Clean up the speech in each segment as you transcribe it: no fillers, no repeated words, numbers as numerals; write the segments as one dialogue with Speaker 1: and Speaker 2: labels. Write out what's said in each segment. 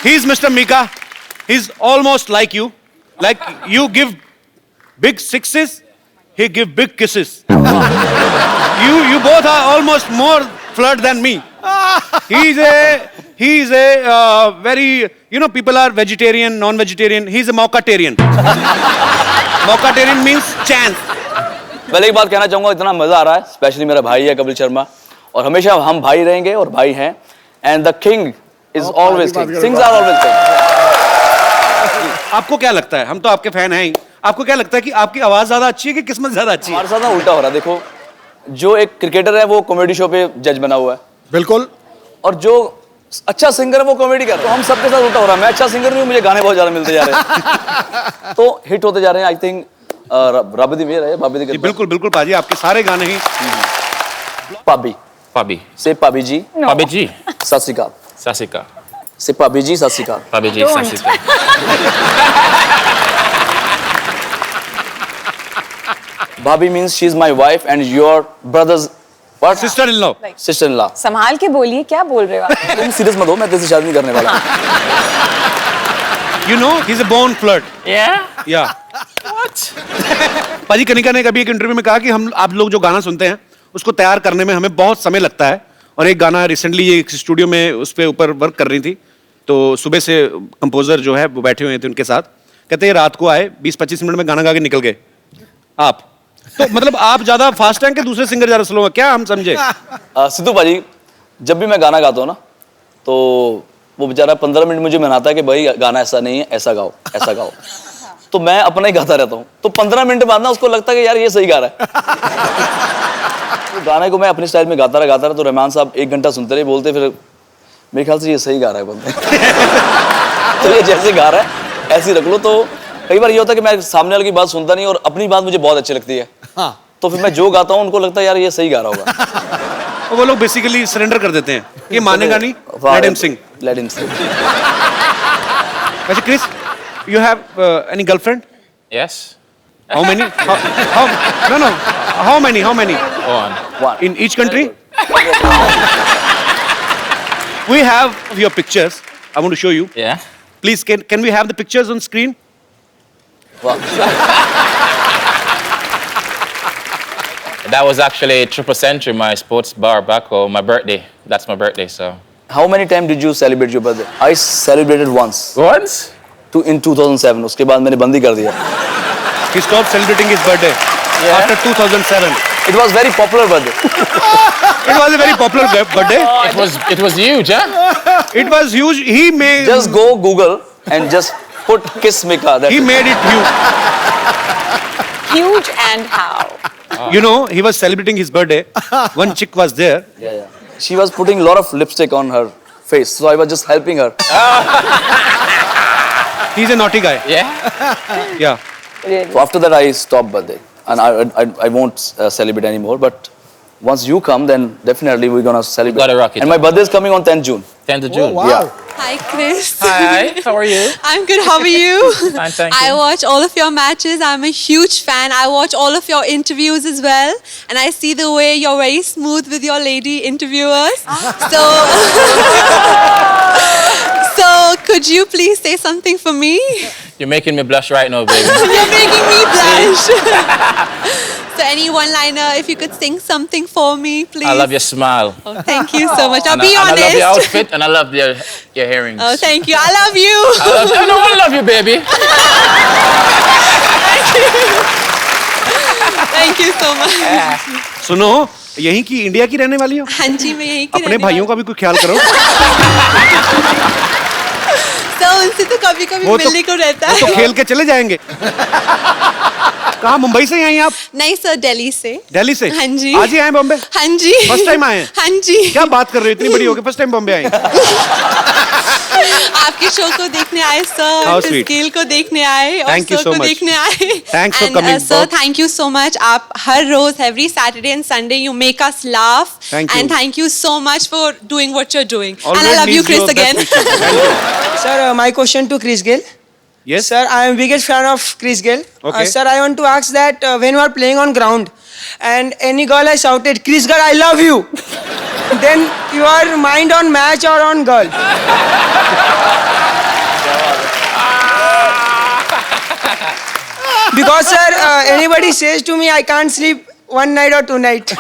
Speaker 1: He's Mr. Mika. He's almost like you. Like you give big sixes, he give big kisses. You both are almost more flirt than me. He's a very, you know, people are vegetarian, non-vegetarian. He's a Mockatarian. Mockatarian means chance.
Speaker 2: पहले एक बात कहना चाहूंगा, इतना मजा आ रहा है, specially मेरा भाई है कपिल शर्मा, और हमेशा हम भाई रहेंगे और भाई हैं, and the king is always king, things are always king.
Speaker 1: आपको क्या लगता है, हम तो आपके फैन हैं ही, आपको क्या लगता है कि आपकी आवाज ज्यादा अच्छी है कि किस्मत ज्यादा अच्छी है?
Speaker 2: हमारे साथ ना उल्टा हो रहा है। देखो, जो एक क्रिकेटर है वो कॉमेडी शो पे जज बना हुआ है,
Speaker 3: बिल्कुल,
Speaker 2: और जो अच्छा सिंगर है वो कॉमेडी कर, तो हम सबके साथ उल्टा हो रहा है। मैं अच्छा सिंगर नहीं हूँ, मुझे गाने बहुत ज्यादा मिलते जा रहे हैं, तो हिट होते जा रहे हैं। आई थिंक रब दी मेहर है, बाबी दी।
Speaker 1: बिल्कुल बिल्कुल पाजी, आपके सारे गाने ही।
Speaker 2: पाबी
Speaker 4: Pabi.
Speaker 2: से पाबी जी,
Speaker 4: Pabi G.
Speaker 2: सत श्री अकाल।
Speaker 4: Sasika.
Speaker 2: से पाबी जी, सत श्री अकाल।
Speaker 4: Pabi G. Sasika.
Speaker 2: भाभी means she is my wife and your brother's what?
Speaker 1: Sister-in-law.
Speaker 2: Sister-in-law.
Speaker 5: संभाल के बोलिए, क्या बोल रहे हो आप?
Speaker 2: तुम सीरियस मत हो, मैं तेरे से शादी नहीं करने वाला।
Speaker 1: You know, he's a born flirt.
Speaker 4: Yeah?
Speaker 1: Yeah. What? पाजी, कनिका ने कभी एक इंटरव्यू में कहा कि हम आप लोग जो गाना सुनते हैं उसको तैयार करने में हमें बहुत समय लगता है, और एक गाना रिसेंटली ये एक स्टूडियो में उस पे ऊपर वर्क कर रही थी, तो सुबह से कंपोजर जो है वो बैठे हुए थे उनके साथ, कहते हैं रात को आए 20-25 मिनट में गाना गा के निकल गए। आप तो मतलब आप ज्यादा फास्ट हैं कि दूसरे सिंगर ज्यादा स्लो हैं, क्या हम समझे?
Speaker 2: सिद्धू भाजी, जब भी मैं गाना गाता हूँ ना, तो वो बेचारा 15 मिनट मुझे मनाता है कि भाई गाना ऐसा नहीं है, ऐसा गाओ, ऐसा गाओ। तो मैं अपना ही गाता रहता हूँ, तो 15 मिनट बाद ना उसको लगता है कि यार ये सही गा रहा है। तो गाने को मैं अपने स्टाइल में गाता रहा, तो रहमान साहब 1 घंटा सुनते रहे, बोलते फिर मेरे ख्याल से ये सही गा रहा है, बोलते तो ये जैसे गा रहा है ऐसे ही रख लो। तो कई बार ये होता है कि मैं सामने वाले की बात सुनता नहीं और अपनी बात मुझे बहुत अच्छी लगती है, तो फिर मैं जो गाता हूँ उनको लगता है यार ये सही गा रहा होगा।
Speaker 1: वो लोग बेसिकली सरेंडर कर देते हैं, ये मानेगा नहीं, लेट हिम सिंग। वैसे Chris, you have any girlfriend?
Speaker 4: Yes?
Speaker 1: How many? No. How many?
Speaker 4: One.
Speaker 1: In each country? We have your pictures. I want to show you.
Speaker 4: Yeah?
Speaker 1: Please, can we have the pictures on screen?
Speaker 4: That was actually Triple Century, my sports bar back home, my birthday. That's my birthday, so.
Speaker 2: How many times did you celebrate your birthday? I celebrated once.
Speaker 4: Once?
Speaker 2: In 2007. उसके बाद मैंने बंदी कर दिया।
Speaker 1: He stopped celebrating his birthday after 2007.
Speaker 2: It was very popular birthday.
Speaker 1: It was a very popular birthday.
Speaker 4: It was huge, huh?
Speaker 1: It was huge. He made.
Speaker 2: Just go Google and just put Kiss Mika.
Speaker 1: He made it huge.
Speaker 5: Huge and how?
Speaker 1: You know, he was celebrating his birthday. One chick was there.
Speaker 2: Yeah. She was putting a lot of lipstick on her face, so I was just helping her.
Speaker 1: He's a naughty guy.
Speaker 4: Yeah?
Speaker 1: Yeah.
Speaker 5: Really?
Speaker 2: So after that, I stopped birthday, and I won't celebrate anymore. But once you come, then definitely we're gonna celebrate.
Speaker 4: Gotta rock it.
Speaker 2: And my birthday is coming on 10th June.
Speaker 4: 10th of June.
Speaker 3: Oh, wow.
Speaker 2: Yeah.
Speaker 6: Hi, Chris.
Speaker 4: Hi, how are you?
Speaker 6: I'm good. How are you?
Speaker 4: Fine, thank
Speaker 6: I
Speaker 4: you.
Speaker 6: watch all of your matches. I'm a huge fan. I watch all of your interviews as well. And I see the way you're very smooth with your lady interviewers. So could you please say something for me?
Speaker 4: You're making me blush right now, baby.
Speaker 6: You're making me blush. So any one-liner, if you could sing something for me, please.
Speaker 4: I love your smile.
Speaker 6: Oh, thank you so much. I'll
Speaker 4: And
Speaker 6: be
Speaker 4: I
Speaker 6: honest.
Speaker 4: love your outfit, and I love your earrings.
Speaker 6: Oh, thank you. I love you.
Speaker 4: I love you, baby.
Speaker 6: Thank you so much.
Speaker 1: सुनो, यहीं की India की रहने वाली हो?
Speaker 6: हाँ जी, मैं यहीं की
Speaker 1: अपने
Speaker 6: रहने
Speaker 1: भाइयों का भी कोई ख्याल करो।
Speaker 6: तो उनसे तो कभी-कभी मिलने को रहता
Speaker 1: वो
Speaker 6: है।
Speaker 1: तो खेल के चले जाएंगे। कहाँ, मुंबई से ही आई आप?
Speaker 6: नहीं सर, दिल्ली से।
Speaker 1: दिल्ली से?
Speaker 6: हाँ जी।
Speaker 1: आज ही आए बॉम्बे?
Speaker 6: हाँ जी।
Speaker 1: First time आए हैं?
Speaker 6: हाँ जी।
Speaker 1: क्या बात कर रहे हो, इतनी बड़ी हो गई, फर्स्ट टाइम बॉम्बे आई?
Speaker 6: आपके शो को देखने आए
Speaker 1: How
Speaker 6: सर,
Speaker 1: sweet.
Speaker 6: स्केल को देखने आए और
Speaker 1: Thank you
Speaker 6: शो
Speaker 1: so
Speaker 6: को
Speaker 1: much.
Speaker 6: देखने आए।
Speaker 1: Thanks for
Speaker 6: And,
Speaker 1: coming.
Speaker 6: sir, thank you so much. आप हर रोज, every Saturday and Sunday, you make us laugh.
Speaker 1: Thank you.
Speaker 6: And thank you so much for doing what you're doing.
Speaker 1: Always
Speaker 6: and I love you,
Speaker 1: needs
Speaker 6: Chris,
Speaker 1: your
Speaker 6: again.
Speaker 1: best wishes. Thank you.
Speaker 7: Sir, my question to Chris Gayle.
Speaker 1: Yes.
Speaker 7: Sir, I am biggest fan of Chris Gayle.
Speaker 1: Okay.
Speaker 7: Sir, I want to ask that when you are playing on ground and any girl has shouted, Chris Gayle, I love you. Then your mind on match or on girl? Because sir, anybody says to me I can't sleep one night or 2 nights.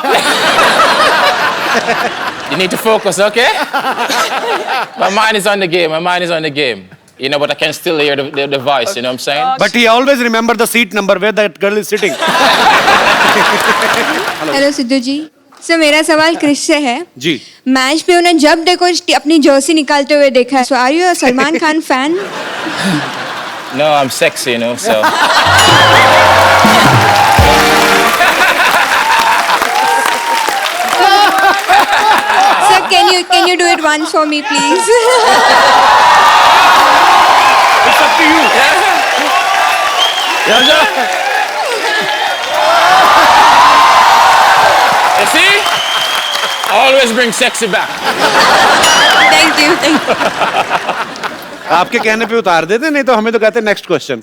Speaker 4: You need to focus, okay? My mind is on the game. My mind is on the game. You know, but I can still hear the voice. You know what I'm saying?
Speaker 1: But he always remember the seat number where that girl is sitting.
Speaker 3: Hello Sidhu ji sir मेरा सवाल Chris से है
Speaker 1: जी
Speaker 3: match पे उन्हें जब देखो अपनी Jersey निकालते हुए देखा है so are you a Salman Khan fan
Speaker 4: No, I'm sexy, you know, so.
Speaker 3: Sir can you do it once for me please
Speaker 1: It's up to you.
Speaker 4: You see? Always bring sexy back.
Speaker 3: Thank you
Speaker 1: आपके कहने पे उतार देते नहीं तो हमें तो कहते नेक्स्ट क्वेश्चन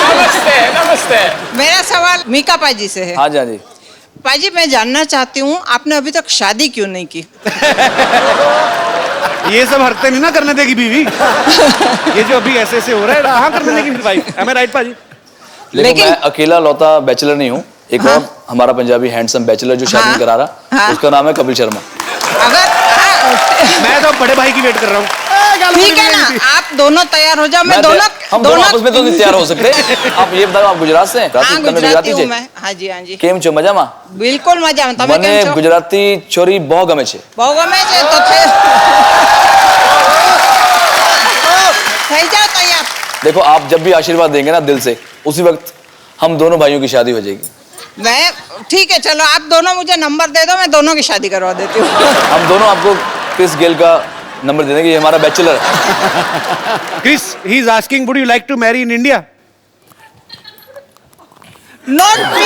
Speaker 4: Namaste, namaste.
Speaker 8: मेरा सवाल मीका पाजी से है
Speaker 2: हाँ जी हाँ जी।
Speaker 8: पाजी मैं जानना चाहती हूँ आपने अभी तक शादी क्यों नहीं की
Speaker 1: ये सब हरकतें नहीं ना करने देगी बीवी ये जो अभी ऐसे ऐसे हो रहा है कहाँ करने देगी मेरी वाइफ एम आई राइट पाजी
Speaker 2: लेकिन मैं अकेला लौता बैचलर नहीं हूँ एक और हमारा पंजाबी हैंडसम बैचलर जो शादी नहीं करा रहा उसका नाम है कपिल शर्मा।
Speaker 8: अगर
Speaker 1: मैं तो बड़े भाई की वेट कर रहा हूँ
Speaker 8: ठीक है ना आप दोनों तैयार हो जाओ मैं दोनों
Speaker 2: हम दोनों आपस में तो नहीं तैयार हो सकते। आप ये बताओ आप गुजरात से हैं?
Speaker 8: हाँ गुजराती हूँ मैं हाँ जी
Speaker 2: કેમ છો મજામાં?
Speaker 8: बिल्कुल मजा તમે
Speaker 2: મને
Speaker 8: કેમ છો
Speaker 2: ગુજરાતી છોરી બહુ ગમે છે।
Speaker 8: બહુ ગમે છે તો થઈ જાઓ તૈયાર
Speaker 2: देखो आप जब भी आशीर्वाद देंगे ना दिल से उसी वक्त हम दोनों भाइयों की शादी हो जाएगी।
Speaker 8: मैं ठीक है चलो आप दोनों मुझे नंबर दे दो मैं दोनों की शादी करवा देती हूँ
Speaker 2: हम दोनों आपको क्रिस गेल का नंबर दे देंगे ये हमारा बैचलर है।
Speaker 1: Chris he is asking would you like to marry in India
Speaker 8: not me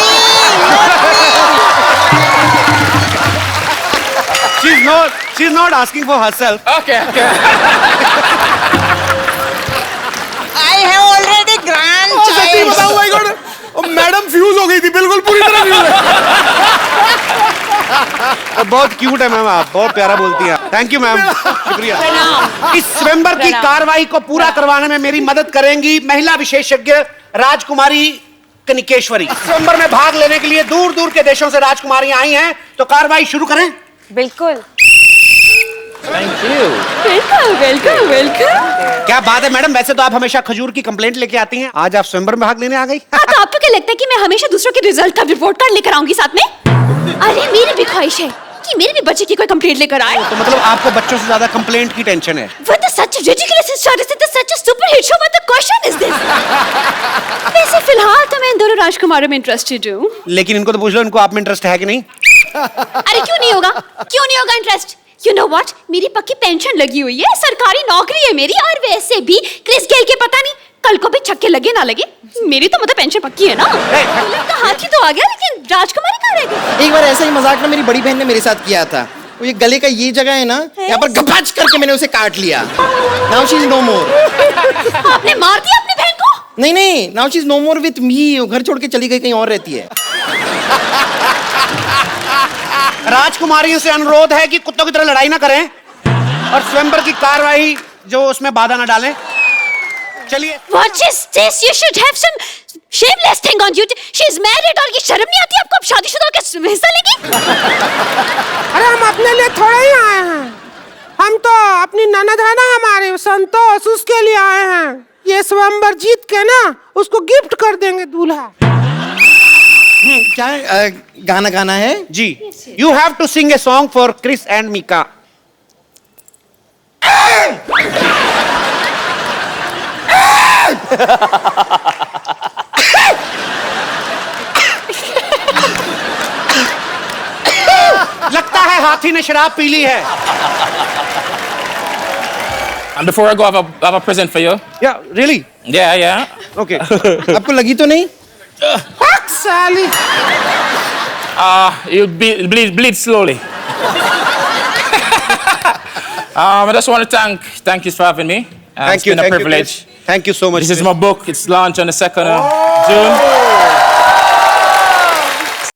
Speaker 1: she is not asking for herself
Speaker 4: Okay, okay.
Speaker 8: I have already grand child
Speaker 1: madam fuse हो गई थी बिल्कुल पूरी तरह फ्यूज बहुत क्यूट है ma'am आप बहुत प्यारा बोलती हैं थैंक यू मैम शुक्रिया इस स्वयंवर की कार्रवाई को पूरा करवाने में मेरी मदद करेंगी महिला विशेषज्ञ राजकुमारी कनिकेश्वरी स्वयंवर में भाग लेने के लिए दूर दूर के देशों से राजकुमारियां आई हैं तो कार्रवाई शुरू करें
Speaker 5: बिल्कुल
Speaker 4: Thank you.
Speaker 5: Welcome welcome welcome
Speaker 1: क्या बात है मैडम वैसे तो आप हमेशा खजूर की कंप्लेंट लेके आती हैं आज आप स्वयंवर में भाग लेने आ गई
Speaker 9: हाँ, तो आपको क्या लगता है कि मैं हमेशा दूसरों के रिजल्ट का रिपोर्ट कार्ड लेकर आऊंगी साथ में? अरे मेरी भी ख्वाहिश है कि मेरे भी बच्चे की कोई कंप्लेंट लेकर आए।
Speaker 1: तो मतलब आपको बच्चों से ज्यादा कंप्लेंट की टेंशन है
Speaker 9: What the such ridiculous stories is such a super hit show? What the question is this? वैसे फिलहाल तो मैं इन दोनों राजकुमारों में इंटरेस्टेड हूँ।
Speaker 1: लेकिन इनको तो पूछ लो इनको आप में इंटरेस्ट है कि नहीं
Speaker 9: अरे क्यों नहीं होगा? क्यों नहीं होगा इंटरेस्ट? You know what? मेरी पक्की पेंशन लगी हुई है सरकारी नौकरी है मेरी और वैसे भी क्रिस गेल के पता नहीं कल को भी छक्के लगे ना लगे मेरी तो मतलब पेंशन पक्की है ना तो हाथी तो आ गया लेकिन राजकुमारी कहाँ रह गई?
Speaker 10: एक बार ऐसा ही मजाक ना मेरी बड़ी बहन ने मेरे साथ किया था वो ये गले का ये जगह है ना यहाँ पर गपाच करके मैंने उसे काट लिया now she is no more
Speaker 9: आपने मार दिया अपनी बहन को?
Speaker 10: नहीं नहीं now she is no more with me घर छोड़ के चली गई कहीं और रहती है
Speaker 1: राजकुमारियों से अनुरोध है कि कुत्तों की तरह लड़ाई ना करें और स्वयंवर की कार्रवाई जो उसमें बाधा ना डालें चलिए
Speaker 9: What is this? You should have some shameless thing on you. She is married और ये शर्म नहीं आती आपको अब शादीशुदा के हिस्सा लेगी?
Speaker 7: अरे हम अपने लिए थोड़े ही आए हैं हम तो अपनी ननद है ना हमारे संतोष उसके लिए आए हैं ये स्वयंवर जीत के ना उसको गिफ्ट कर देंगे दूल्हा
Speaker 10: क्या गाना गाना है
Speaker 1: जी you have to sing a song for Chris and Mika लगता है हाथी ने शराब पी ली है
Speaker 4: And before I go, I have a present for you.
Speaker 1: या रियली
Speaker 4: Yeah, yeah.
Speaker 1: ओके
Speaker 10: आपको लगी तो नहीं
Speaker 7: साली
Speaker 4: You bleed slowly. I just want to thank you for having me. It's been a privilege.
Speaker 1: Thank you so much
Speaker 4: This is my book. It's launched on the 2nd of June.